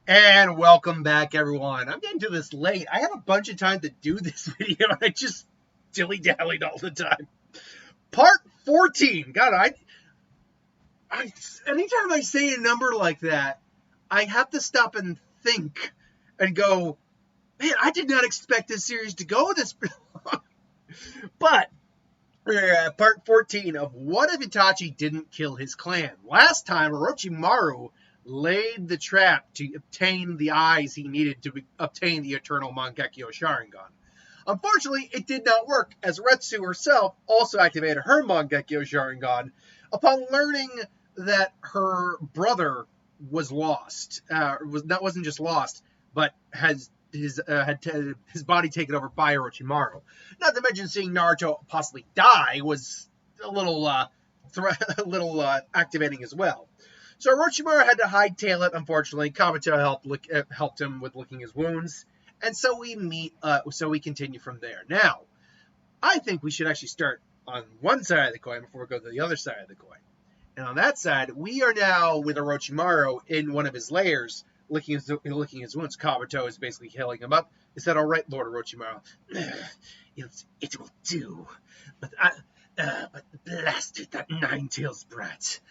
And welcome back, everyone. I'm getting to this late. I have a bunch of time to do this video, and I just dilly-dallied all the time. Part 14. God, anytime I say a number like that, I have to stop and think and go, man, I did not expect this series to go this long. But we're at part 14 of What If Itachi Didn't Kill His Clan. Last time, Orochimaru laid the trap to obtain the eyes he needed to obtain the eternal Mangekyo Sharingan. Unfortunately, it did not work, as Retsu herself also activated her Mangekyo Sharingan upon learning that her brother was lost. Wasn't just lost, but had his body taken over by Orochimaru. Not to mention seeing Naruto possibly die was a little activating as well. So Orochimaru had to hightail it. Unfortunately, Kabuto helped him with licking his wounds, and so we continue from there. Now, I think we should actually start on one side of the coin before we go to the other side of the coin. And on that side, we are now with Orochimaru in one of his lairs, licking his wounds. Kabuto is basically healing him up. Is that all right, Lord Orochimaru? It will do. But blasted that Nine-Tails brat.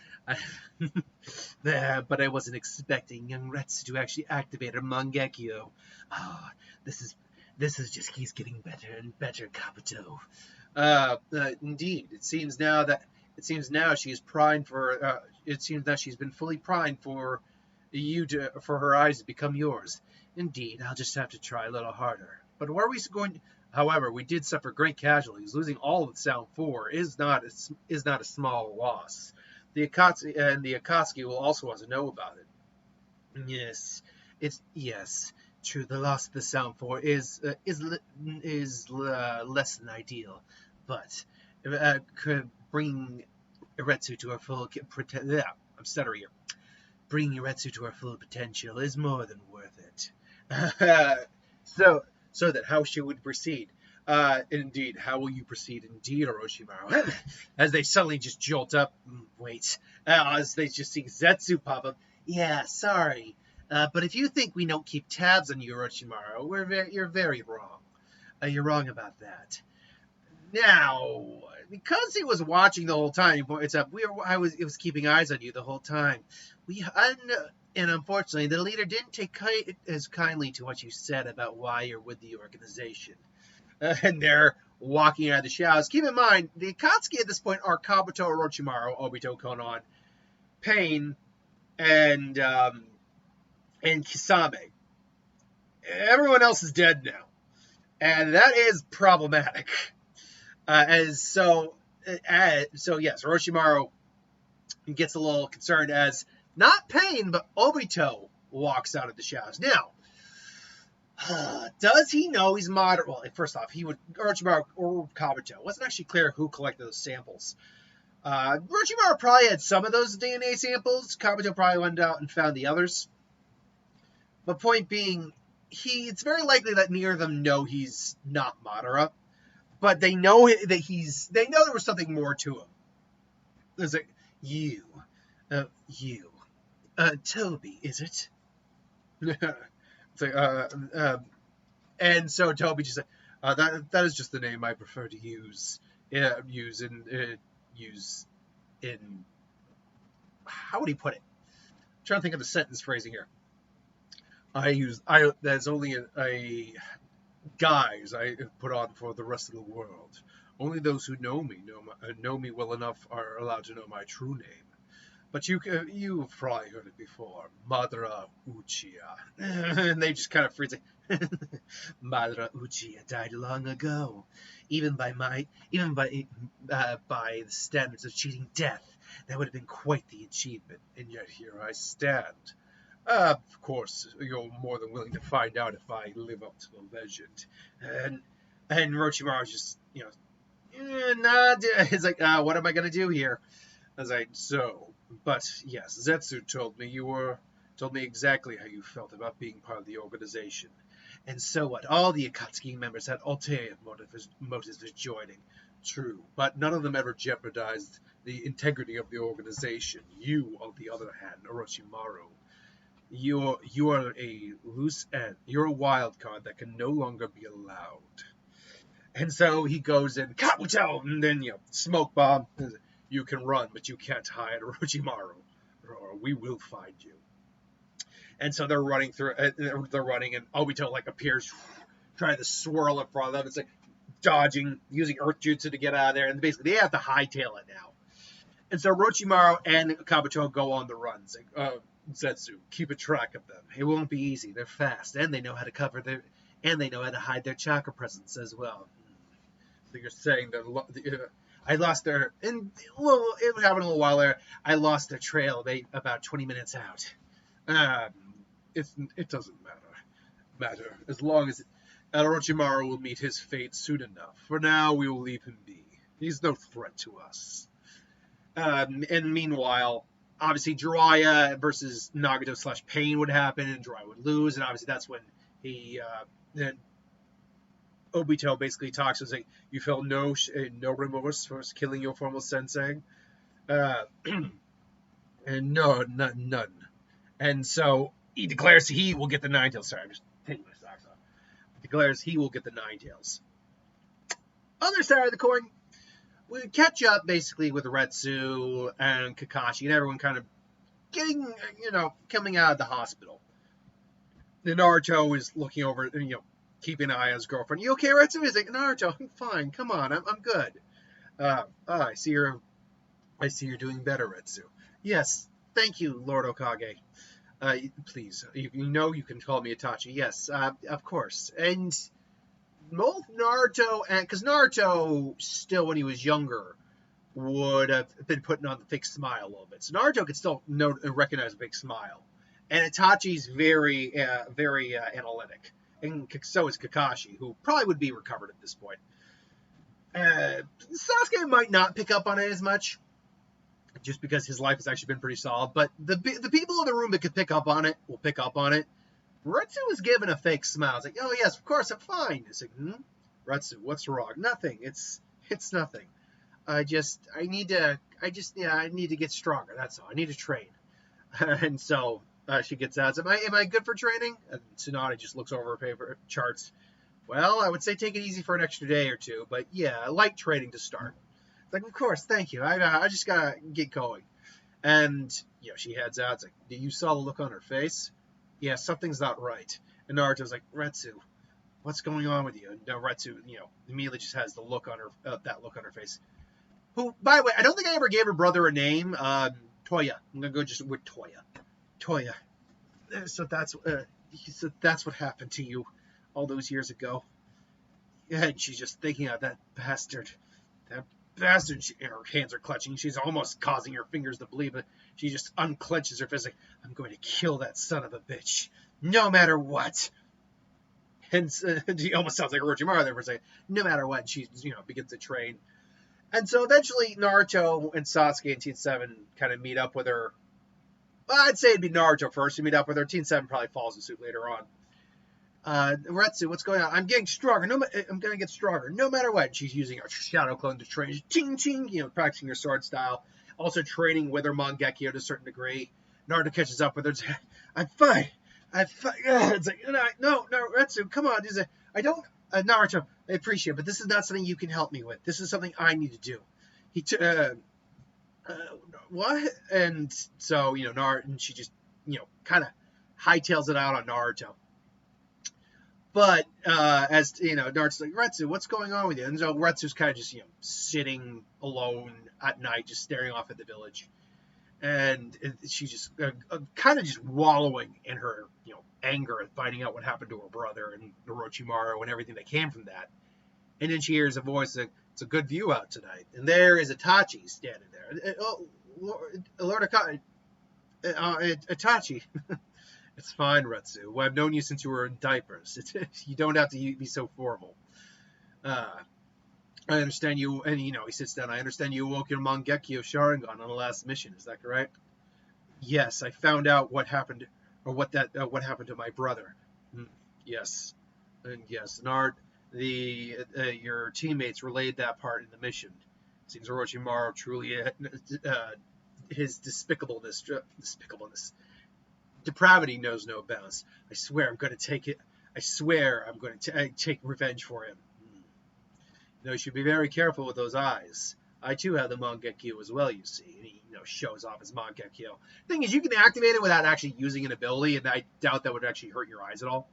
But I wasn't expecting young Retsu to actually activate her Mangekyo. Oh, this is just keeps getting better and better, Kabuto. Indeed, it seems now she's primed for. It seems that she's been fully primed for for her eyes to become yours. Indeed, I'll just have to try a little harder. But where are we going? However, we did suffer great casualties. Losing all of Sound 4 is not a small loss. The Akatsuki will also want to know about it. Yes, true. The loss of the Sound 4 is less than ideal, but bringing Iretsu to her full Bringing Iretsu to her full potential is more than worth it. So that how she would proceed. Indeed, how will you proceed? Indeed, Orochimaru. As they suddenly just jolt up. Wait. As they just see Zetsu pop up. Yeah, sorry. But if you think we don't keep tabs on you, Orochimaru, you're very wrong. You're wrong about that. Now, because he was watching the whole time, it was keeping eyes on you the whole time. And unfortunately, the leader didn't take as kindly to what you said about why you're with the organization. And they're walking out of the shadows. Keep in mind, the Akatsuki at this point are Kabuto, Orochimaru, Obito, Konan, Pain, and Kisame. Everyone else is dead now, and that is problematic. So yes, Orochimaru gets a little concerned as not Pain, but Obito walks out of the shadows. Now, does he know he's moderate? Well, first off, Orochimaru or Kabuto. Wasn't actually clear who collected those samples. Orochimaru probably had some of those DNA samples. Kabuto probably went out and found the others. But point being, it's very likely that neither of them know he's not Madara. But they know that they know there was something more to him. There's like, Toby, is it? It's like, and so Toby just said, that is just the name I prefer to use in how would he put it? I'm trying to think of the sentence phrasing here. That's only a guise I put on for the rest of the world. Only those who know me well enough are allowed to know my true name. But you've probably heard it before, Madara Uchiha. And they just kind of freeze it. Madara Uchiha died long ago. Even by the standards of cheating death, that would have been quite the achievement. And yet here I stand. Of course, you're more than willing to find out if I live up to the legend. And Orochimaru's just, he's like, what am I gonna do here? I was like, but yes, Zetsu told me exactly how you felt about being part of the organization. And so what? All the Akatsuki members had ulterior motives for joining. True, but none of them ever jeopardized the integrity of the organization. You, on the other hand, Orochimaru, You are a loose end. You're a wild card that can no longer be allowed. And so he goes in, Kabuto, and then smoke bomb. You can run, but you can't hide, Orochimaru, or we will find you. And so they're running through. They're running, and Obito appears, trying to swirl in front of them. It's like dodging, using Earth Jutsu to get out of there, and basically they have to hightail it now. And so Orochimaru and Kabuto go on the run. It's like, Zetsu, keep a track of them. It won't be easy. They're fast, and they know how to hide their chakra presence as well. So you're saying that I lost their, and it happened a little while there. I lost their trail about 20 minutes out. It doesn't matter as long as Orochimaru will meet his fate soon enough. For now, we will leave him be. He's no threat to us. And meanwhile, obviously Jiraiya versus Nagato / Pain would happen, and Jiraiya would lose, and obviously that's when then Obito basically talks and says, "You feel no remorse for killing your former sensei," and no, none. And so he declares he will get the Nine Tails. Sorry, I'm just taking my socks off. He declares he will get the Nine Tails. Other side of the coin, we catch up basically with Retsu and Kakashi and everyone kind of getting, coming out of the hospital. And Naruto is looking over, keeping an eye on his girlfriend. You okay, Retsu? He's like, Naruto, I'm fine. Come on, I'm good. I see you're doing better, Retsu. Yes, thank you, Lord Okage. Please, you can call me Itachi. Yes, of course. And both Naruto because Naruto still, when he was younger, would have been putting on the fake smile a little bit. So Naruto could still recognize a big smile. And Itachi's very analytic. And so is Kakashi, who probably would be recovered at this point. Sasuke might not pick up on it as much, just because his life has actually been pretty solid. But the people in the room that could pick up on it will pick up on it. Retsu was given a fake smile. It's like, oh yes, of course, I'm fine. It's like, Retsu, what's wrong? Nothing. It's nothing. I need to get stronger. That's all. I need to train. And so she gets out. Am I good for training? And Tsunade just looks over her paper charts. Well, I would say take it easy for an extra day or two, but yeah, I like training to start. It's like, of course, thank you. I just gotta get going. And she heads out. It's like, you saw the look on her face? Yeah, something's not right. And Naruto's like, Retsu, what's going on with you? And now Retsu, immediately just has the look on her, that look on her face. Who, by the way, I don't think I ever gave her brother a name. Toya. I'm gonna go just with Toya. Toya. So that's what happened to you all those years ago. Yeah, and she's just thinking of that bastard. That bastard. Her hands are clutching. She's almost causing her fingers to bleed, but she just unclenches her fist like, I'm going to kill that son of a bitch, no matter what. And she almost sounds like Orochimaru there for a second. No matter what, she begins to train. And so eventually Naruto and Sasuke and Teen 7 kind of meet up with her. Well, I'd say it'd be Naruto first to meet up with her. Teen 7 probably falls in suit later on. Retsu, what's going on? I'm getting stronger. I'm going to get stronger, no matter what. She's using her shadow clone to train. Ching, ching, practicing her sword style. Also training with her Mangekyo to a certain degree. Naruto catches up with her. I'm fine. It's like, no, Retsu, come on. I don't, Naruto, I appreciate it, but this is not something you can help me with. This is something I need to do. What? And so, Naruto, and she just, kind of hightails it out on Naruto. But, as, Naruto's like, Retsu, what's going on with you? And so Retsu's kind of just, sitting alone at night, just staring off at the village. And she's just kind of just wallowing in her, anger at finding out what happened to her brother and Orochimaru and everything that came from that. And then she hears a voice like, it's a good view out tonight. And there is Itachi standing there. Lord Itachi. It's fine, Retsu. Well, I've known you since you were in diapers. You don't have to be so formal. I understand you, and he sits down. I understand you awoke your Mangekyo Sharingan on the last mission. Is that correct? Yes, I found out what happened, or what happened to my brother. Yes, and yes, Nard, your teammates relayed that part in the mission. Seems Orochimaru truly his despicableness Depravity knows no bounds. I swear I'm going to take it. I swear I'm going to take revenge for him. You should be very careful with those eyes. I too have the Mangekyo as well, you see. And he, shows off his Mangekyo. Thing is, you can activate it without actually using an ability, and I doubt that would actually hurt your eyes at all.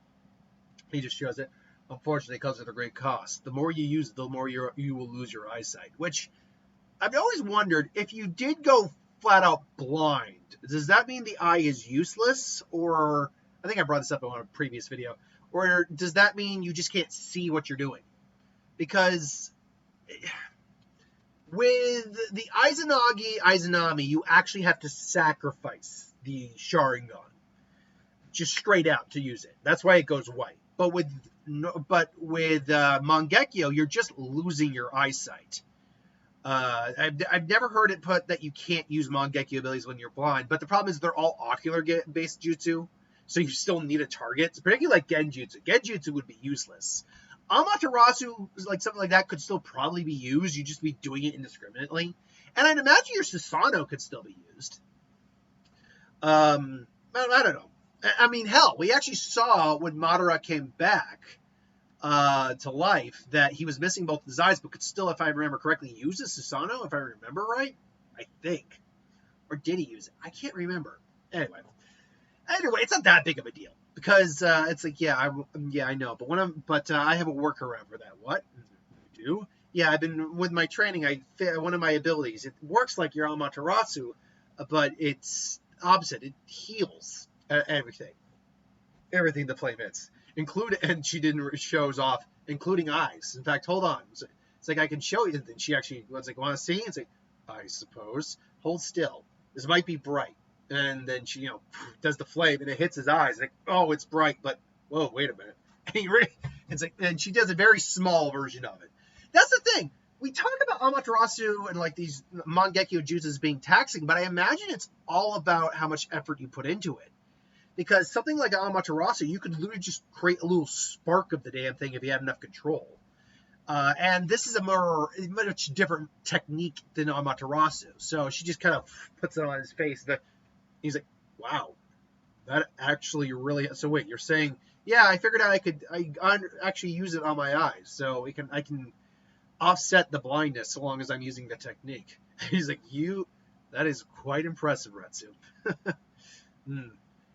He just shows it. Unfortunately, it comes at a great cost. The more you use it, the more you will lose your eyesight. Which, I've always wondered, if you did go flat out blind, does that mean the eye is useless? Or, I think I brought this up in a previous video, or does that mean you just can't see what you're doing? Because with the Izanagi, you actually have to sacrifice the Sharingan just straight out to use it. That's why it goes white. But with Mangekyo, you're just losing your eyesight. I've never heard it put that you can't use Mangekyo abilities when you're blind, but the problem is they're all ocular-based jutsu, so you still need a target. Particularly like Genjutsu. Genjutsu would be useless. Amaterasu, like something like that, could still probably be used. You'd just be doing it indiscriminately. And I'd imagine your Susanoo could still be used. I don't know. I mean, hell, we actually saw when Madara came back to life that he was missing both his eyes, but could still, if I remember correctly, use his Susanoo, if I remember right. I think. Or did he use it? I can't remember. Anyway, it's not that big of a deal. Because it's like, I know, but I have a workaround for that. What? You do? Yeah, I've been, with my training, one of my abilities, it works like your Amaterasu, but it's opposite. It heals everything the flame hits. And she didn't shows off, including eyes. In fact, hold on. It's like, I can show you. And she actually was like, want to see? It's like, I suppose. Hold still. This might be bright. And then she, does the flame, and it hits his eyes. Like, oh, it's bright, but whoa, wait a minute. And she does a very small version of it. That's the thing. We talk about Amaterasu and like these Mangekyo jutsus being taxing, but I imagine it's all about how much effort you put into it. Because something like Amaterasu, you could literally just create a little spark of the damn thing if you had enough control. And this is a much different technique than Amaterasu. So she just kind of puts it on his face. He's like, wow, that actually really. So wait, you're saying, yeah, I figured out I actually use it on my eyes, so I can offset the blindness so long as I'm using the technique. He's like, that is quite impressive, Retsu.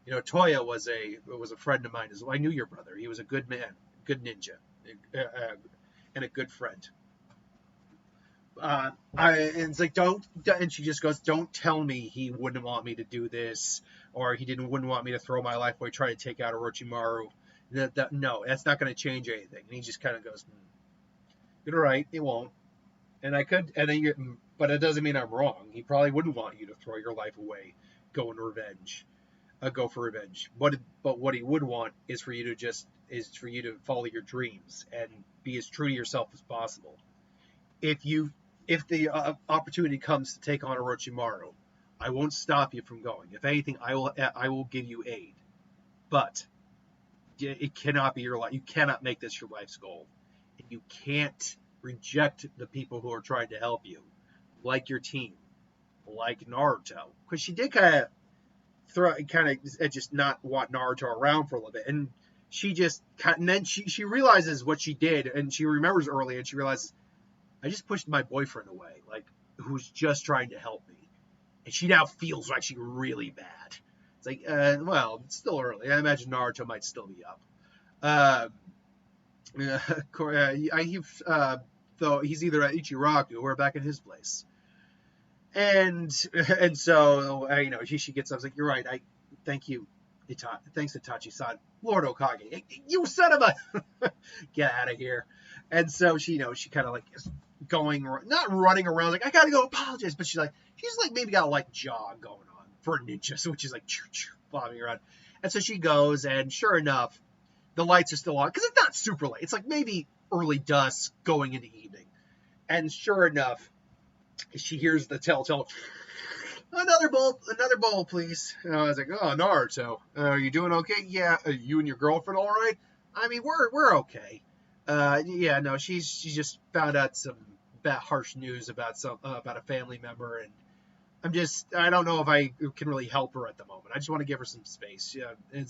Toya was a friend of mine as well. I knew your brother. He was a good man, good ninja, and a good friend. And it's like, and she just goes, don't tell me he wouldn't want me to do this, or wouldn't want me to throw my life away, try to take out Orochimaru. No, that's not going to change anything. And he just kind of goes, you're right, it won't. And but it doesn't mean I'm wrong. He probably wouldn't want you to throw your life away, go for revenge. But what he would want is for you to follow your dreams and be as true to yourself as possible. If the opportunity comes to take on Orochimaru, I won't stop you from going. If anything, I will give you aid. But it cannot be your life. You cannot make this your life's goal. And you can't reject the people who are trying to help you, like your team, like Naruto, because she did kind of just not want Naruto around for a little bit, and then she realizes what she did, and she remembers early, and she realizes, I just pushed my boyfriend away, like, who's just trying to help me. And she now feels actually really bad. It's like, well, it's still early. I imagine Naruto might still be up. Though he's either at Ichiraku or back at his place. And so, she gets up. I was like, you're right. Thank you. Thanks, Itachi-san. Lord Okage. You son of a... Get out of here. And so she kind of like is going, not running around like, I gotta go apologize, but she's like maybe got a light jog going on for a ninja, so which is like bobbing around. And so she goes, and sure enough, the lights are still on, because it's not super late. It's like maybe early dusk going into evening. And sure enough, she hears the telltale, another bowl, please. And I was like, oh, Naruto, are you doing okay? Yeah, you and your girlfriend all right? I mean, we're okay. She just found out some harsh news about a family member, and I don't know if I can really help her at the moment. I just want to give her some space. Yeah, and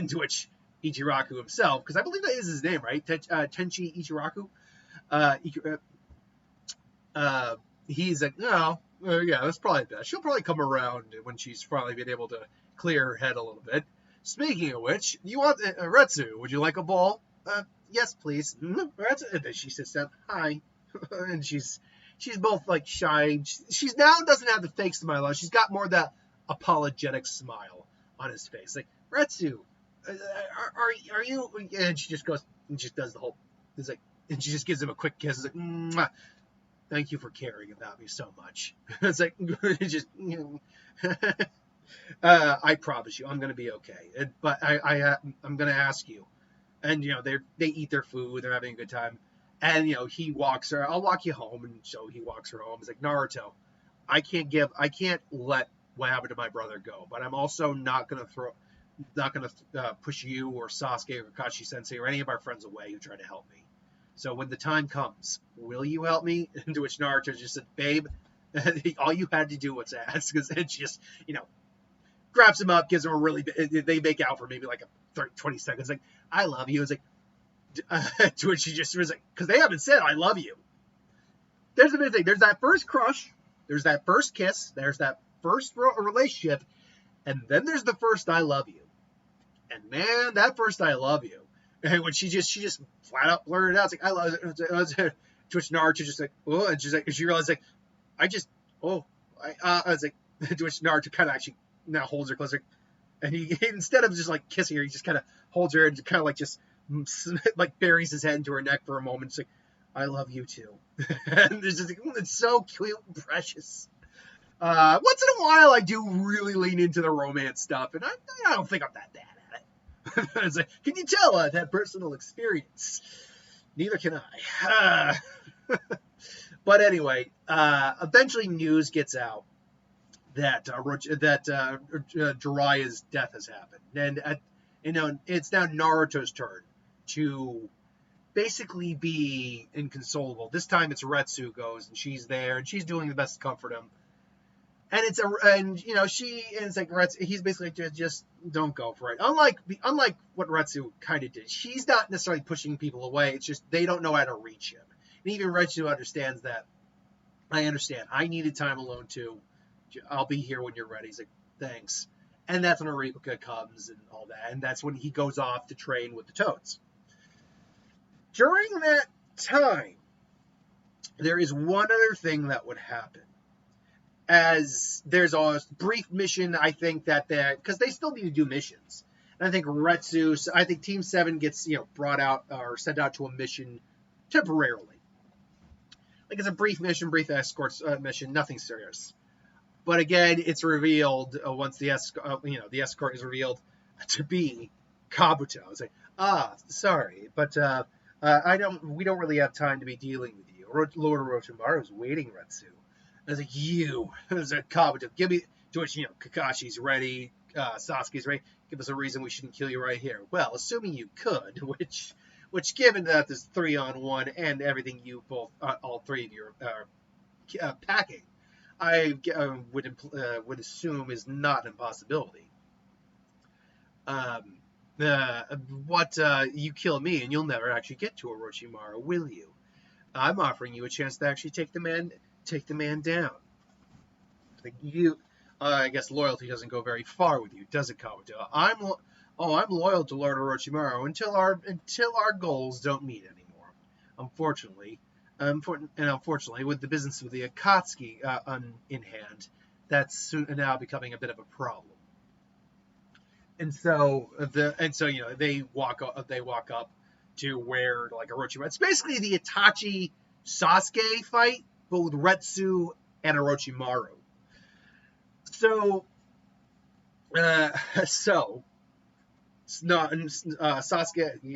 to which Ichiraku himself, because I believe that is his name, right? Tenchi Ichiraku. Uh, he's like, no, yeah, that's probably best. She'll probably come around when she's finally been able to clear her head a little bit. Speaking of which, you want Retsu? Would you like a ball? Yes, please. Retsu. And then she sits down. Hi, and she's both like shy. She's now doesn't have the fake smile. She's got more of that apologetic smile on his face. Like Retsu, are you? And she just goes and just does the whole. It's like, and she just gives him a quick kiss. It's like, mwah. Thank you for caring about me so much. It's like, just, I promise you, I'm gonna be okay. But I'm gonna ask you. And they eat their food, they're having a good time. And he walks her. I'll walk you home, and so he walks her home. He's like, Naruto, I can't let what happened to my brother go. But I'm also not gonna push you or Sasuke or Kakashi Sensei or any of our friends away who tried to help me. So when the time comes, will you help me? To which Naruto just said, babe, all you had to do was ask. And she just, grabs him up, gives him a really, they make out for maybe like 20 seconds. Like, I love you. It's like, to which she just was like, because they haven't said, I love you. There's a big thing. There's that first crush. There's that first kiss. There's that first relationship. And then there's the first I love you. And man, that first I love you. And when she just flat out blurted it out, it's like, I love it. To which Naruto just like, oh, and she's like, she realized like, I was like, to which Naruto kind of actually now holds her closer, and he instead of just like kissing her, he just kind of holds her and kind of like just like buries his head into her neck for a moment. It's like, I love you too. And it's just like, it's so cute and precious. Once in a while, I do really lean into the romance stuff, and I don't think I'm that bad at it. It's like, can you tell I've had personal experience? Neither can I. But anyway, eventually news gets out that Jiraiya's death has happened, and it's now Naruto's turn to basically be inconsolable. This time it's Retsu goes, and she's there, and she's doing the best to comfort him. And it's like Retsu, he's basically just don't go for it. Unlike what Retsu kind of did, she's not necessarily pushing people away. It's just they don't know how to reach him. And even Retsu understands that. I understand. I needed time alone too. I'll be here when you're ready. He's like, thanks. And that's when Eureka comes and all that. And that's when he goes off to train with the Toads. During that time, there is one other thing that would happen. As there's a brief mission, I think that because they still need to do missions. And I think Team 7 gets brought out or sent out to a mission temporarily. Like it's a brief mission, brief escort mission, nothing serious. But again, it's revealed once the escort is revealed to be Kabuto. It's like, sorry, but we don't really have time to be dealing with you. Lord Orochimaru is waiting, Retsu. I was like, you, as a Kabuto, give me, to which, Kakashi's ready, Sasuke's ready, give us a reason we shouldn't kill you right here. Well, assuming you could, which given that there's 3-on-1 and everything you both, all three of you are packing, I would assume is not an impossibility. You kill me and you'll never actually get to Orochimaru, will you? I'm offering you a chance to actually take the man down. Like I guess loyalty doesn't go very far with you, does it, Kabuto? I'm loyal to Lord Orochimaru until our goals don't meet anymore. Unfortunately, with the business of the Akatsuki in hand, that's now becoming a bit of a problem. And so they walk up to where like Orochimaru. It's basically the Itachi Sasuke fight, but with Retsu and Orochimaru. So Sasuke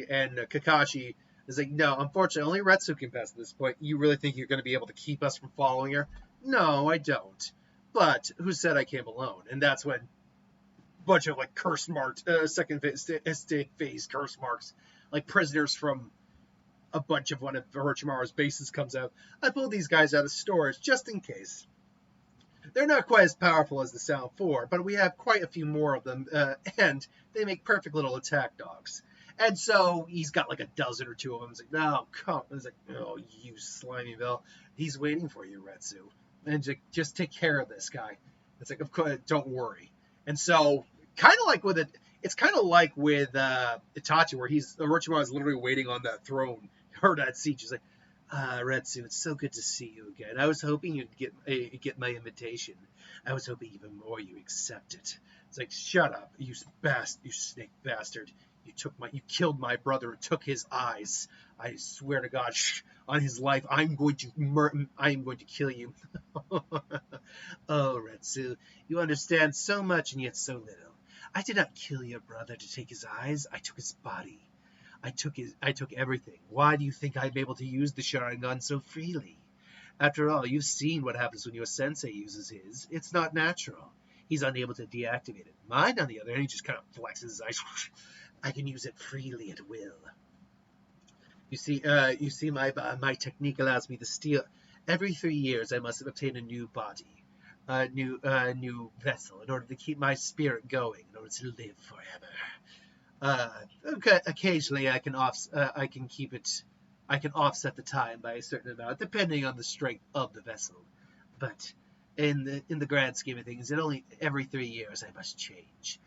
and Kakashi is like, no, unfortunately, only Retsu can pass at this point. You really think you're going to be able to keep us from following her? No, I don't. But who said I came alone? And that's when a bunch of like curse marks, second phase curse marks, like prisoners from a bunch of one of Orochimaru's bases comes out. I pulled these guys out of storage just in case. They're not quite as powerful as the Sound 4, but we have quite a few more of them, and they make perfect little attack dogs. And so he's got like a dozen or two of them. He's like, no, come. He's like, oh, you slimy Bill. He's waiting for you, Retsu. And just take care of this guy. It's like, of course, don't worry. And so, kind of like with it, it's kind of like with Itachi, where Orochimaru is literally waiting on that throne, or that seat. She's like, Retsu, it's so good to see you again. I was hoping you'd get my invitation. I was hoping even more you accept it. It's like, shut up, you snake bastard. You killed my brother and took his eyes. I swear to God, on his life, I'm going to kill you. Oh, Retsu, you understand so much and yet so little. I did not kill your brother to take his eyes. I took his body. I took everything. Why do you think I'm able to use the Sharingan so freely? After all, you've seen what happens when your sensei uses his. It's not natural. He's unable to deactivate it. Mine, on the other hand, he just kind of flexes his eyes. I can use it freely at will. You see, my technique allows me to steal. Every 3 years, I must obtain a new body, a new vessel, in order to keep my spirit going, in order to live forever. Occasionally, I can offset the time by a certain amount, depending on the strength of the vessel. But in the grand scheme of things, every 3 years I must change.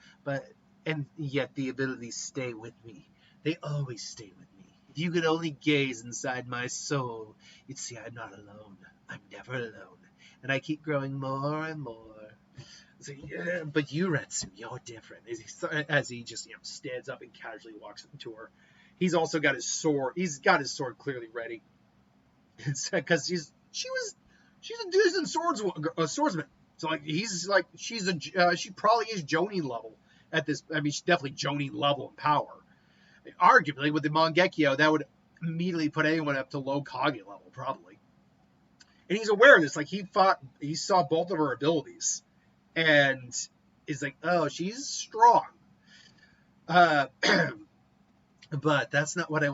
And yet the abilities stay with me. They always stay with me. If you could only gaze inside my soul, you'd see I'm not alone. I'm never alone. And I keep growing more and more. So, yeah, but you, Retsu, you're different. As he just stands up and casually walks into her. He's also got his sword. He's got his sword clearly ready. Because she's a decent swordsman. So she probably is Jonin level at this. I mean, she's definitely Jonin level in power. Arguably, with the Mangekyo, that would immediately put anyone up to low Kage level, probably. And he's aware of this. Like, he saw both of her abilities, and is like, oh, she's strong. But that's not what I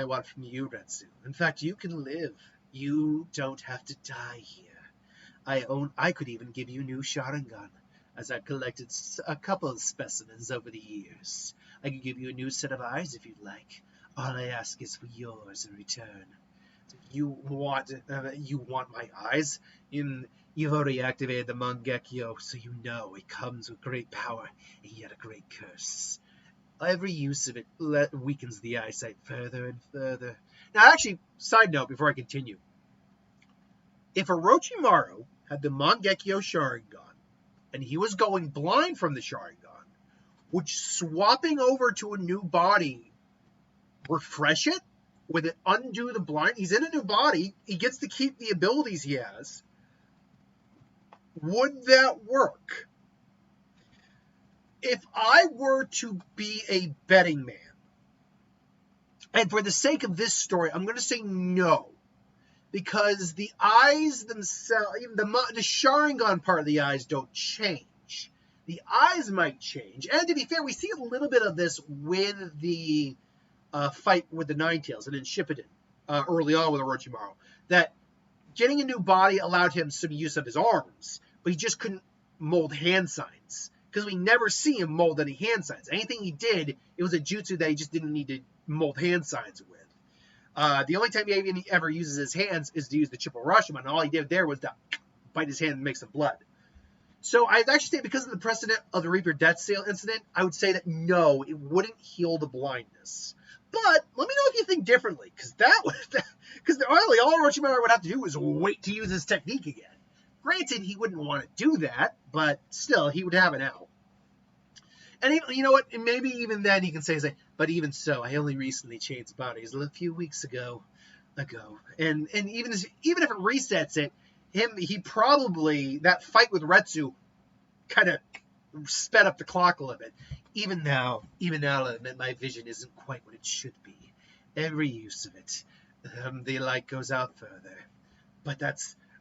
want from you, Retsu. In fact, you can live. You don't have to die here. I could even give you new Sharingan, as I've collected a couple of specimens over the years. I could give you a new set of eyes if you'd like. All I ask is for yours in return. You want my eyes? You've already activated the Mangekyo, so you know it comes with great power and yet a great curse. Every use of it weakens the eyesight further and further. Now, actually, side note before I continue. If Orochimaru had the Mangekyo Sharingan, and he was going blind from the Sharingan, would swapping over to a new body refresh it? Would it undo the blind? He's in a new body. He gets to keep the abilities he has. Would that work? If I were to be a betting man, and for the sake of this story, I'm going to say no. Because the eyes themselves, even the Sharingan part of the eyes don't change. The eyes might change. And to be fair, we see a little bit of this with the fight with the Ninetales and in Shippuden early on with Orochimaru. That getting a new body allowed him some use of his arms, but he just couldn't mold hand signs. Because we never see him mold any hand signs. Anything he did, it was a jutsu that he just didn't need to mold hand signs with. The only time he ever uses his hands is to use the triple Rashomon, and all he did there was to bite his hand and make some blood. So I'd actually say, because of the precedent of the Reaper Death Sale incident, I would say that no, it wouldn't heal the blindness. But let me know if you think differently, because really all Orochimaru would have to do was wait to use his technique again. Granted, he wouldn't want to do that, but still, he would have an out. And you know what? Maybe even then he can say, but even so, I only recently changed bodies a few weeks ago. And even if it resets it, he probably, that fight with Retsu kind of sped up the clock a little bit. Even now, I'll admit my vision isn't quite what it should be. Every use of it, the light goes out further.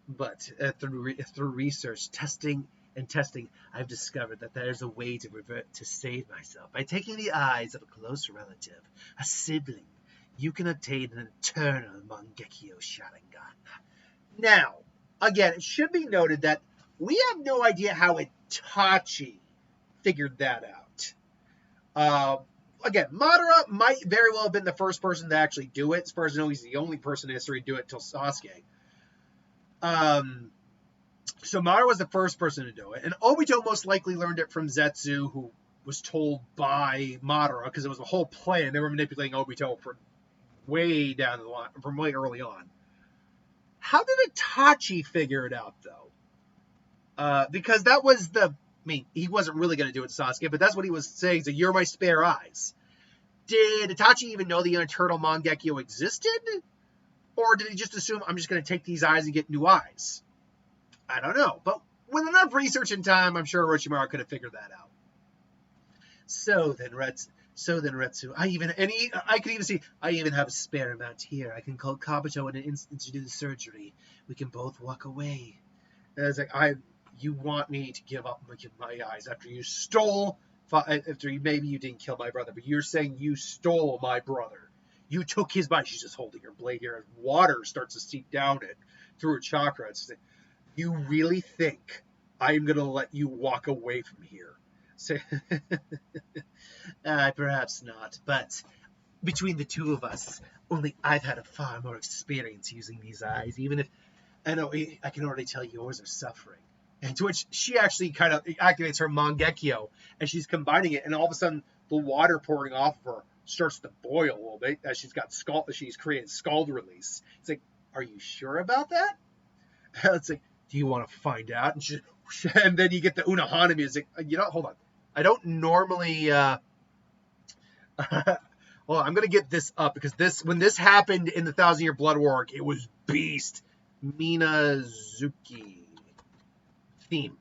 But through research, testing, I've discovered that there's a way to revert to save myself. By taking the eyes of a close relative, a sibling, you can obtain an eternal Mangekyo Sharingan. Now, again, it should be noted that We have no idea how Itachi figured that out. Again, Madara might very well have been the first person to actually do it. As far as I know, he's the only person in history to do it until Sasuke. So Madara was the first person to do it. And Obito most likely learned it from Zetsu, who was told by Madara, because it was a whole plan. They were manipulating Obito from way down the line, from way early on. How did Itachi figure it out, though? Because that was he wasn't really going to do it to Sasuke, but that's what he was saying. So you're my spare eyes. Did Itachi even know the eternal Mangekyo existed? Or did he just assume, I'm just going to take these eyes and get new eyes? I don't know. But with enough research and time, I'm sure Orochimaru could have figured that out. So then, Retsu, I could even see, I even have a spare amount here. I can call Kabuto in an instant to do the surgery. We can both walk away. And I was like, you want me to give up my eyes after you stole, maybe you didn't kill my brother, but you're saying you stole my brother. You took his body. She's just holding her blade here, and water starts to seep down it through her chakra. It's like, you really think I'm going to let you walk away from here? So, perhaps not, but between the two of us, only I've had a far more experience using these eyes, even if I know I can already tell yours are suffering. And to which she actually kind of activates her Mangekyo, and she's combining it, and all of a sudden the water pouring off of her starts to boil a little bit as she's created scald release. It's like, are you sure about that? It's like, do you want to find out? And then you get the Unohana music. Hold on. I don't normally well, I'm gonna get this up because when this happened in the 1,000-Year Blood War, it was Beast Minazuki theme.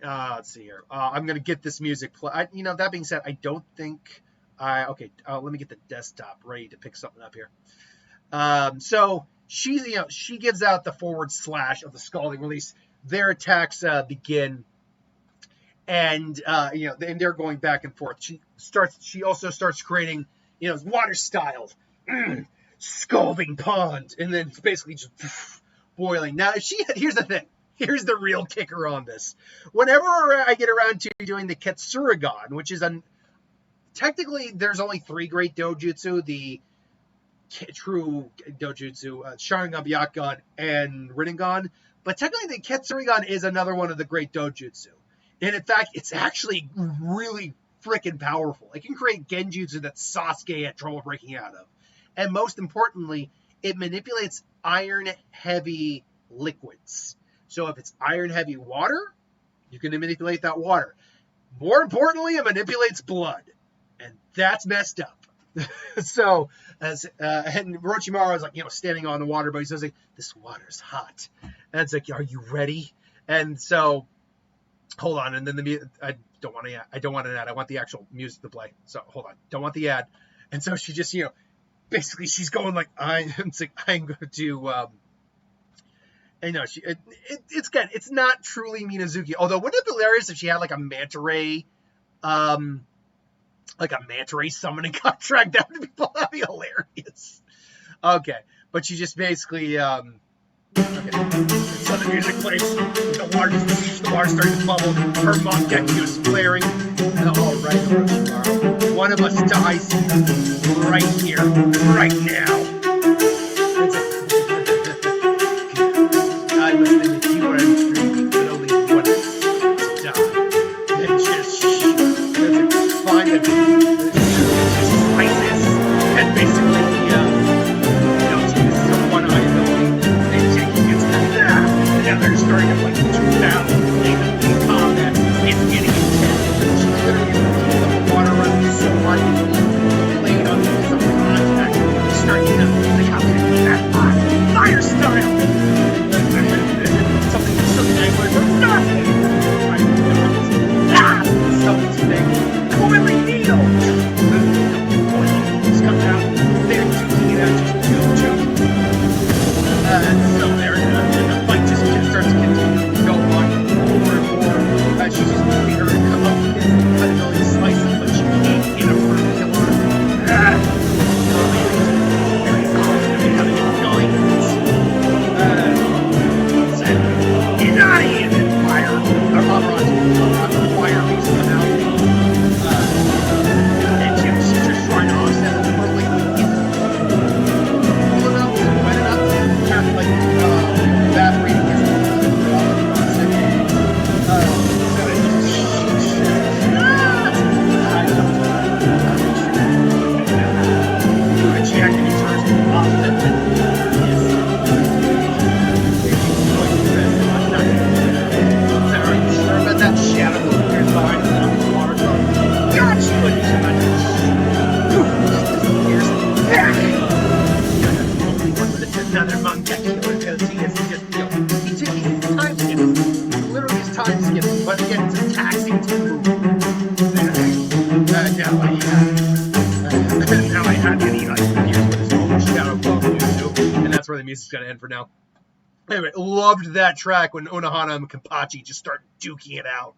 Let's see here. I'm gonna get this music play. That being said, I don't think let me get the desktop ready to pick something up here. So she gives out the forward slash of the scalding release. Their attacks begin, and and they're going back and forth. She also starts creating water style scalding pond, and then it's basically just boiling. Now, here's the thing. Here's the real kicker on this. Whenever I get around to doing the Ketsurugan, which is technically there's only 3 great dojutsu: the true dojutsu, Sharingan, Byakugan, and Rinnegan. But technically, the Ketsurugan is another one of the great dojutsu. And in fact, it's actually really freaking powerful. It can create genjutsu that Sasuke had trouble breaking out of. And most importantly, it manipulates iron-heavy liquids. So if it's iron-heavy water, you can manipulate that water. More importantly, it manipulates blood. And that's messed up. So, and Orochimaru is like, standing on the water, but he says, like, this water's hot. And it's like, are you ready? And so, hold on. And then I don't want an ad. I want the actual music to play. So, hold on. Don't want the ad. And so she just, basically she's going like, I'm going to, it's good. It's not truly Minazuki. Although, wouldn't it be hilarious if she had like a manta ray, summoning contract? That would be hilarious. Okay, but she just basically, okay. So the music plays, the water starting to bubble, her Mangekyo is flaring. All right, Orochimaru, one of us dies right here, right now. I was thinking if you were extreme, but only one of us die. And just find it, slices, and basically, uses her one eye ability, and taking it, and now they're starting to two down, in combat. It's getting intense. She's literally the water running so hard, playing on some contact, starting to like, how can it be that hot? Fire style! Something I learned from nothing! Something's big. Coiling needle! Coiling needles comes out. They're taking it out just so there, the fight just starts to continue to go on more and more. She's just moving her and come up and cut a slice of, but she can't get a firm kill on her. Very confident having it going. Inari! Now I have to eat ice, but here's where this own shadow cloth moves to, and that's where the music's gonna end for now. Anyway, loved that track when Unohana and Kenpachi just start duking it out.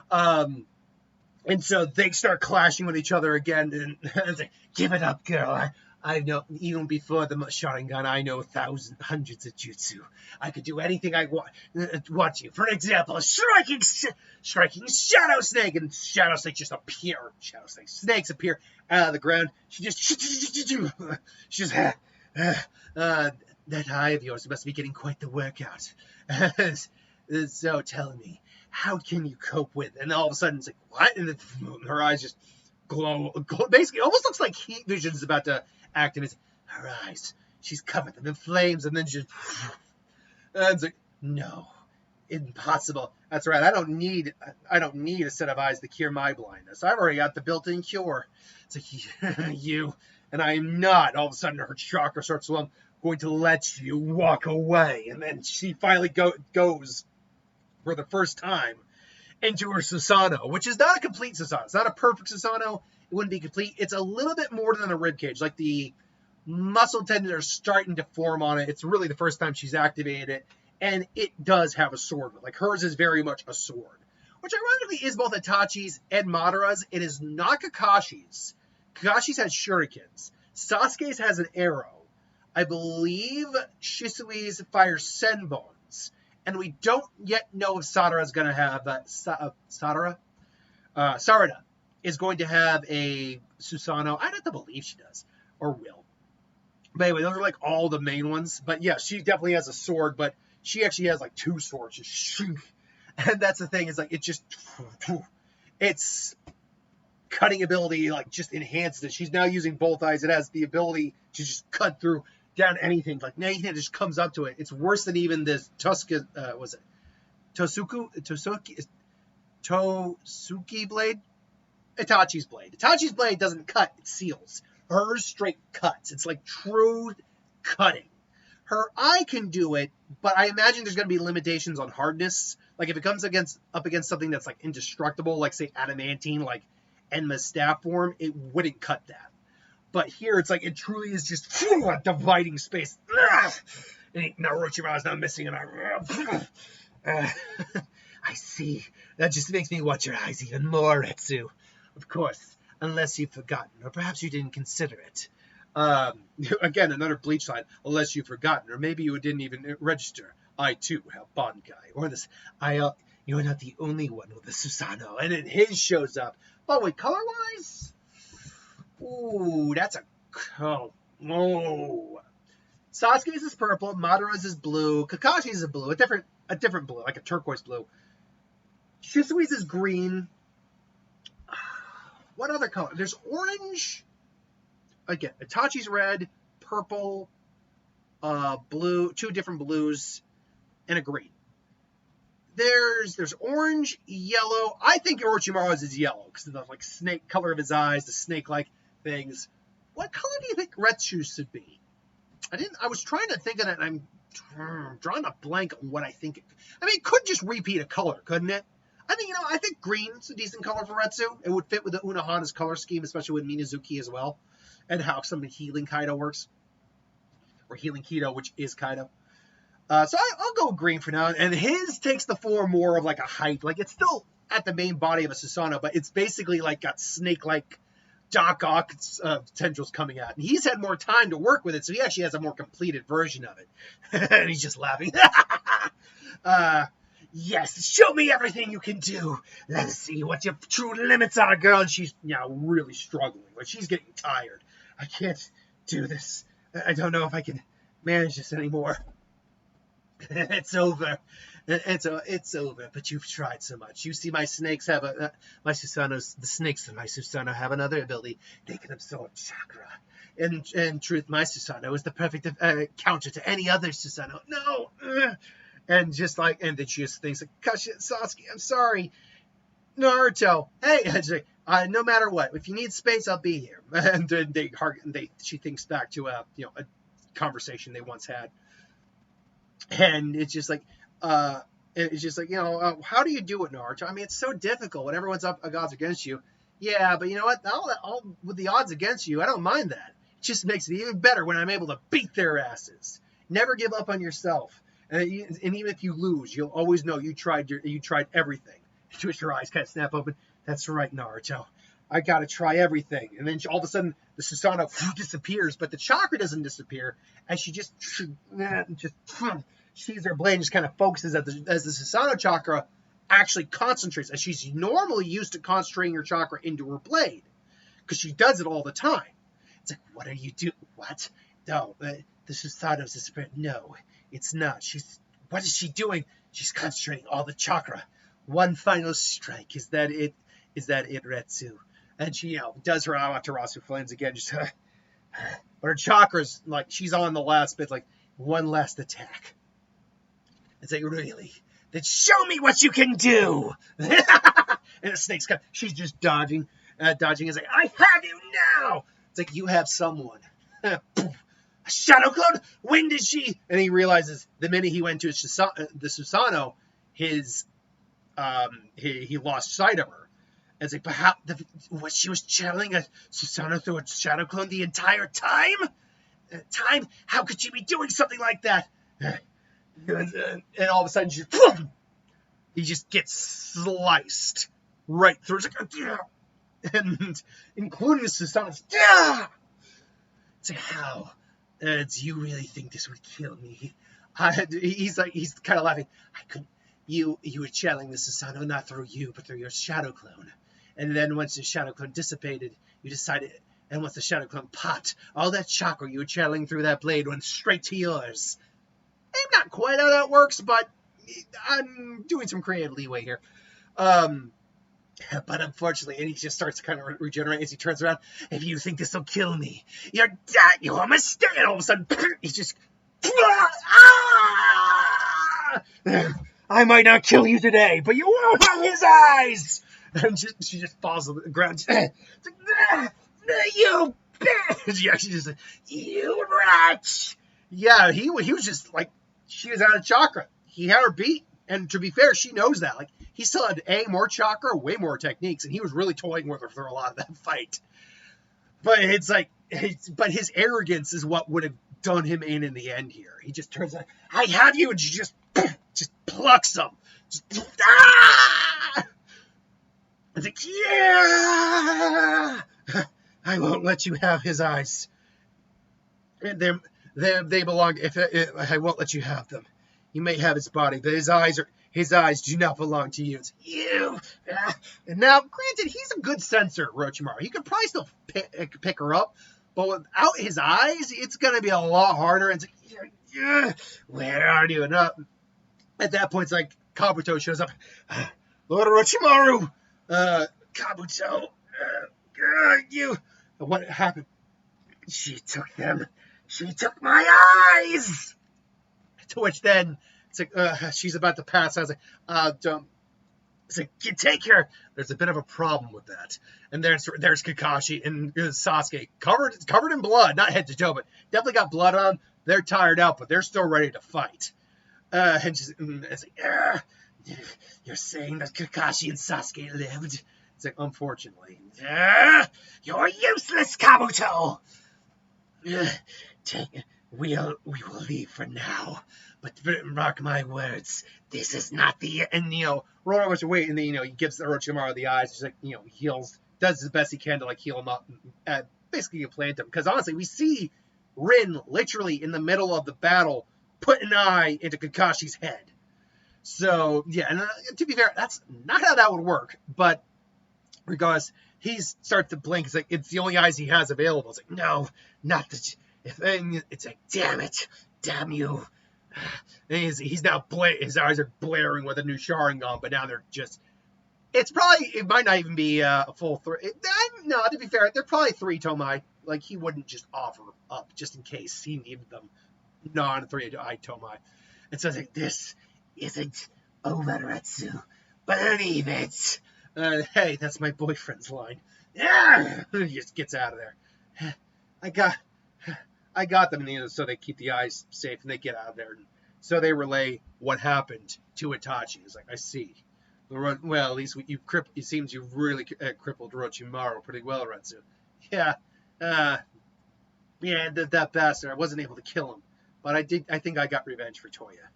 And so they start clashing with each other again, and it's like, give it up, girl. I know, even before the Sharingan, I know hundreds of jutsu. I could do anything I want you. For example, striking Shadow Snake, and Shadow Snake just appear. Snakes appear out of the ground. She just, that eye of yours must be getting quite the workout. So tell me, how can you cope with? And all of a sudden, it's like, what? And her eyes just glow. Basically, it almost looks like heat vision is about to activate. Her eyes, she's covered them in flames, and then just, and it's like, no, impossible. That's right. I don't need a set of eyes to cure my blindness. I've already got the built-in cure. It's like, you, and I am not. All of a sudden, her chakra starts to going to let you walk away, and then she finally goes for the first time into her Susanoo, which is not a complete Susanoo. It's not a perfect Susanoo. It wouldn't be complete. It's a little bit more than a rib cage. Like the muscle tendons are starting to form on it. It's really the first time she's activated it, and it does have a sword. Like hers is very much a sword, which ironically is both Itachi's and Madara's. It is not Kakashi's. Kakashi's has shurikens. Sasuke's has an arrow. I believe Shisui's fires senbons. And we don't yet know if Sadara's going to have Sarada is going to have a Susanoo. I'd have to believe she does, or will. But anyway, those are like all the main ones. But yeah, she definitely has a sword, but she actually has like two swords. And that's the thing, is like, it's cutting ability, like just enhanced it. She's now using both eyes. It has the ability to just cut through down anything, like anything that just comes up to it. It's worse than even this Tosuki blade? Itachi's blade. Itachi's blade doesn't cut, it seals. Hers straight cuts. It's like true cutting. Her eye can do it, but I imagine there's going to be limitations on hardness. Like if it comes up against something that's like indestructible, like say adamantine, like Enma's staff form, it wouldn't cut that. But here, it's like, it truly is just a dividing space. And Orochimaru's not missing an eye. I see. That just makes me watch your eyes even more, Retsu. Of course, unless you've forgotten, or perhaps you didn't consider it. Again, another Bleach line, unless you've forgotten, or maybe you didn't even register. I, too, have Bankai. Or this, you're not the only one with a Susanoo. And then his shows up. Oh, wait, color-wise? Ooh, that's oh. Sasuke's is purple, Madara's is blue, Kakashi's is blue, a different blue, like a turquoise blue. Shisui's is green. What other color? There's orange. Again, Itachi's red, purple, blue, two different blues, and a green. There's orange, yellow. I think Orochimaru's is yellow because of the like snake color of his eyes, the snake-like things. What color do you think Retsu's should be? I was trying to think of it, and I'm drawing a blank on what I think. It could just repeat a color, couldn't it? I think green's a decent color for Retsu. It would fit with the Unohana's color scheme, especially with Minazuki as well, and how some of the healing Kaido works, or healing Kido, which is Kaido. So I'll go green for now. And his takes the form more of like a hype. Like it's still at the main body of a Susanoo, but it's basically like got snake-like Doc Ock tendrils coming out. And he's had more time to work with it, so he actually has a more completed version of it. And he's just laughing. Yes, show me everything you can do. Let's see what your true limits are, girl. And she's now really struggling. Like she's getting tired. I can't do this. I don't know if I can manage this anymore. It's over. It's over. But you've tried so much. You see, my snakes have my Susanoo. The snakes in my Susanoo have another ability. They can absorb chakra. In truth, my Susanoo is the perfect counter to any other Susanoo. No. And then she just thinks, Sasuke, I'm sorry. Naruto, hey, no matter what, if you need space, I'll be here. And then she thinks back to a conversation they once had. And it's just like, how do you do it, Naruto? It's so difficult when everyone's up odds against you. Yeah, but you know what? All with the odds against you, I don't mind that. It just makes it even better when I'm able to beat their asses. Never give up on yourself. And even if you lose, you'll always know you tried everything. Twist your eyes, kind of snap open. That's right, Naruto. I gotta try everything. And then all of a sudden, the Susanoo disappears, but the chakra doesn't disappear, and she just sees her blade and just kind of focuses as the Susanoo chakra actually concentrates, as she's normally used to concentrating her chakra into her blade, because she does it all the time. It's like, what are you doing? What? No, the Susanoo's disappearing. No, it's not. What is she doing? She's concentrating all the chakra. One final strike. Is that it, Retsu? And she, does her Amaterasu flames again. Just, but her chakra's like, she's on the last bit, like, one last attack. It's like, really? Then show me what you can do! And the snake's kind of, she's just dodging. Dodging is like, I have you now! It's like, you have someone. A shadow clone? When did she? And he realizes the minute he went to the Susanoo, he lost sight of her. And it's like, but how? She was channeling a Susanoo through a shadow clone the entire time? How could she be doing something like that? And all of a sudden, he just gets sliced right through. It's like, and including the Susanoo. It's like, how? Do you really think this would kill me? He's kind of laughing. I couldn't. You were channeling the Susanoo not through you, but through your shadow clone. And then once the shadow clone dissipated, you decided. And once the shadow clone popped, all that chakra you were channeling through that blade went straight to yours. I'm not quite how that works, but I'm doing some creative leeway here. But unfortunately, and he just starts to kind of regenerate as he turns around. If you think this will kill me, you're dead. You're a mistake. And all of a sudden, he's just. I might not kill you today, but you won't have his eyes. And she just falls on the ground. It's like, you bitch. Yeah, she just, you wretch. Yeah, he was just like, she was out of chakra. He had her beat. And to be fair, she knows that. Like, he still had more chakra, way more techniques, and he was really toying with her for a lot of that fight. But it's like, but his arrogance is what would have done him in the end here. He just turns out, I have you, and she just plucks him. It's like, yeah, I won't let you have his eyes. And they belong. I won't let you have them. You may have his body, but his eyes do not belong to you. It's you. And now, granted, he's a good censor, Orochimaru. He could probably still pick her up, but without his eyes, it's going to be a lot harder. And it's like, where are you? And at that point, it's like Kabuto shows up. Lord Orochimaru, Kabuto, you. What happened? She took them. She took my eyes. To which then, it's like, she's about to pass. I was like, don't. It's like, you take her. There's a bit of a problem with that. And there's Kakashi and Sasuke covered in blood, not head to toe, but definitely got blood on them. They're tired out, but they're still ready to fight. And it's like, you're saying that Kakashi and Sasuke lived? It's like, unfortunately. You're useless, Kabuto. We will leave for now, but mark my words, this is not the end. And Rono was wait, and then he gives Orochimaru the eyes. He's like, heals, does his best he can to like heal him up, and basically plant him. Because honestly, we see Rin literally in the middle of the battle put an eye into Kakashi's head. So yeah, and to be fair, that's not how that would work. But regardless, he starts to blink. It's like it's the only eyes he has available. It's like, no, not the. It's like, damn you. And he's now his eyes are blaring with a new Sharingan, but now they're just. It might not even be a full three. No, to be fair, they're probably 3 Tomai. Like, he wouldn't just offer up just in case he needed them. Non-3-eye Tomai. And so it's like, this isn't over, Retsu. Believe it. Hey, that's my boyfriend's line. Yeah, he just gets out of there. I got them, so they keep the eyes safe and they get out of there. So they relay what happened to Itachi. He's like, I see. Well, at least it seems you've really crippled Orochimaru pretty well, Retsu. Yeah, uh, yeah, that bastard. I wasn't able to kill him, but I did. I think I got revenge for Toya.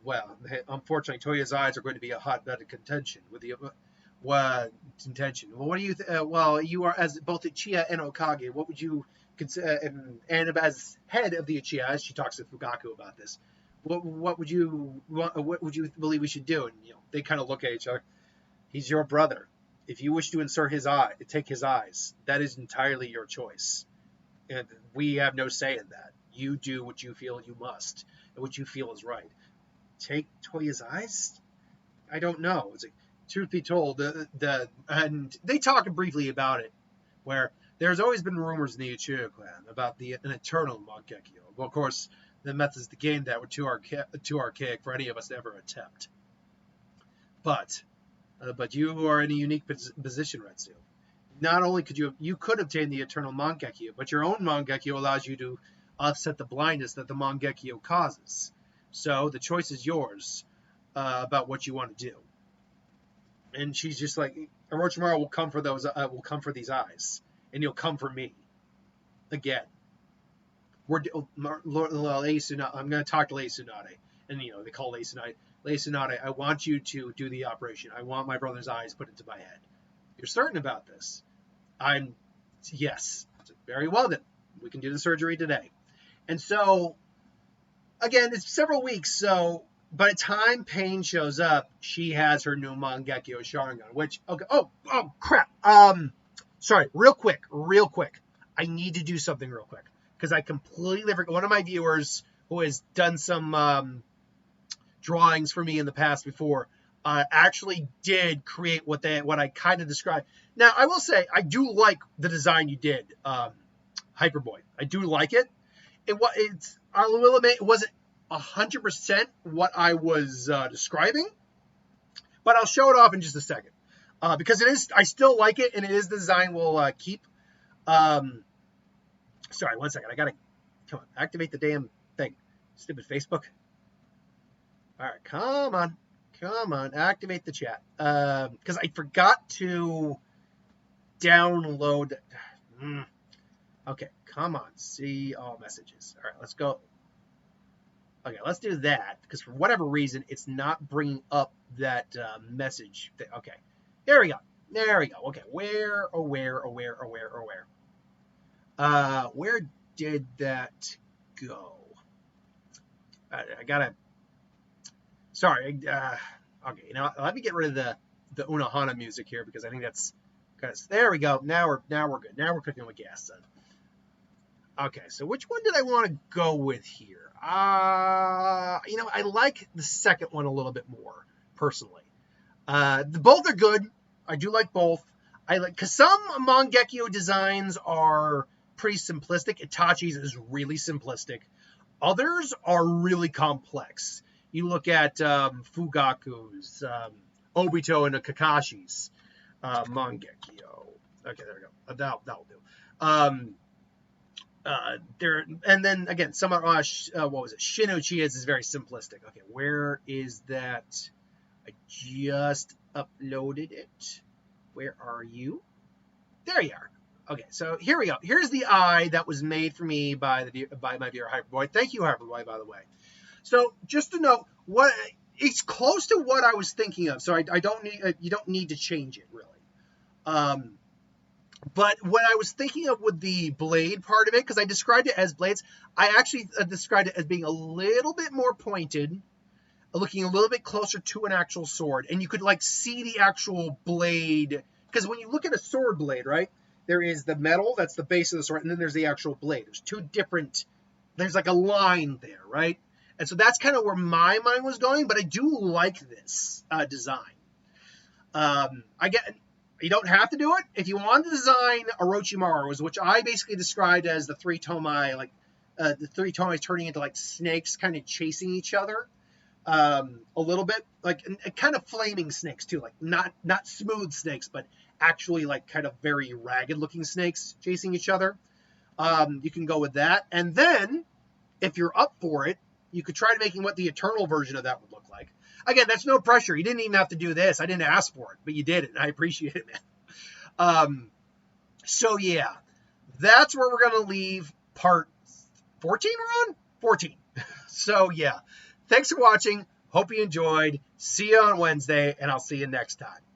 Well, unfortunately, Toya's eyes are going to be a hotbed of contention with the contention. Well, what do you? Well, you are as both Uchiha and Hokage. What would you consider? And as head of the Uchiha, as she talks to Fugaku about this, what would you believe we should do? And they kind of look at each other. He's your brother. If you wish to take his eyes, that is entirely your choice. And we have no say in that. You do what you feel you must, and what you feel is right. Take Toya's eyes? I don't know. It's like, truth be told, and they talk briefly about it, where there's always been rumors in the Uchiha clan about an eternal Mangekyo. Well, of course, the methods to gain that were too archaic for any of us to ever attempt. But you are in a unique position, Retsu. Not only could you could obtain the eternal Mangekyo, but your own Mangekyo allows you to offset the blindness that the Mangekyo causes. So the choice is yours about what you want to do. And she's just like, Orochimaru will come for these eyes, and he'll come for me again. I'm going to talk to Lei Tsunade, and they call Lei Tsunade. Lei Tsunade, I want you to do the operation. I want my brother's eyes put into my head. You're certain about this? Yes. Very well then. We can do the surgery today. And so, again, it's several weeks, so by the time Pain shows up, she has her new Mangekyo Sharingan, which, okay, oh, crap. Sorry, real quick. I need to do something real quick, because I completely forgot. One of my viewers who has done some drawings for me in the past before actually did create what I kind of described. Now, I will say, I do like the design you did, Hyperboy. I do like it. I will admit, it wasn't 100% what I was describing, but I'll show it off in just a second, because it is. I still like it, and it is the design we'll keep. Sorry, 1 second. I gotta activate the damn thing. Stupid Facebook. All right, come on, activate the chat, because I forgot to download. Okay, come on, see all messages. All right, let's go. Okay, let's do that, because for whatever reason, it's not bringing up that message thing. Okay, there we go. Okay, where did that go? I gotta. Sorry. Okay, let me get rid of the Unohana music here, because I think that's. There we go. Now we're good. Now we're cooking with gas, son. Okay, so which one did I want to go with here? I like the second one a little bit more, personally. Both are good. I do like both. Because some Mangekyo designs are pretty simplistic. Itachi's is really simplistic. Others are really complex. You look at Fugaku's, Obito and Kakashi's Mangekyo. Okay, there we go. That'll do. And then again, some are what was it? Shin Uchiha's is very simplistic. Okay, where is that? I just uploaded it. Where are you? There you are. Okay, so here we go. Here's the eye that was made for me by my viewer Hyperboy. Thank you, Hyperboy, by the way. So just to know it's close to what I was thinking of. So I don't need you don't need to change it really. But what I was thinking of with the blade part of it, because I described it as blades, I actually described it as being a little bit more pointed, looking a little bit closer to an actual sword, and you could see the actual blade. Because when you look at a sword blade, right, there is the metal that's the base of the sword, and then there's the actual blade. There's two different. There's a line there, right? And so that's kind of where my mind was going, but I do like this design. You don't have to do it. If you want to design Orochimaru's, which I basically described as the three Tomai, the three Tomai turning into snakes, kind of chasing each other, a little bit, kind of flaming snakes too, not smooth snakes, but actually kind of very ragged looking snakes chasing each other. You can go with that, and then if you're up for it, you could try making what the eternal version of that would look like. Again, that's no pressure. You didn't even have to do this. I didn't ask for it, but you did it. And I appreciate it, man. So yeah, that's where we're going to leave part 14 we're on? 14. So yeah, thanks for watching. Hope you enjoyed. See you on Wednesday, and I'll see you next time.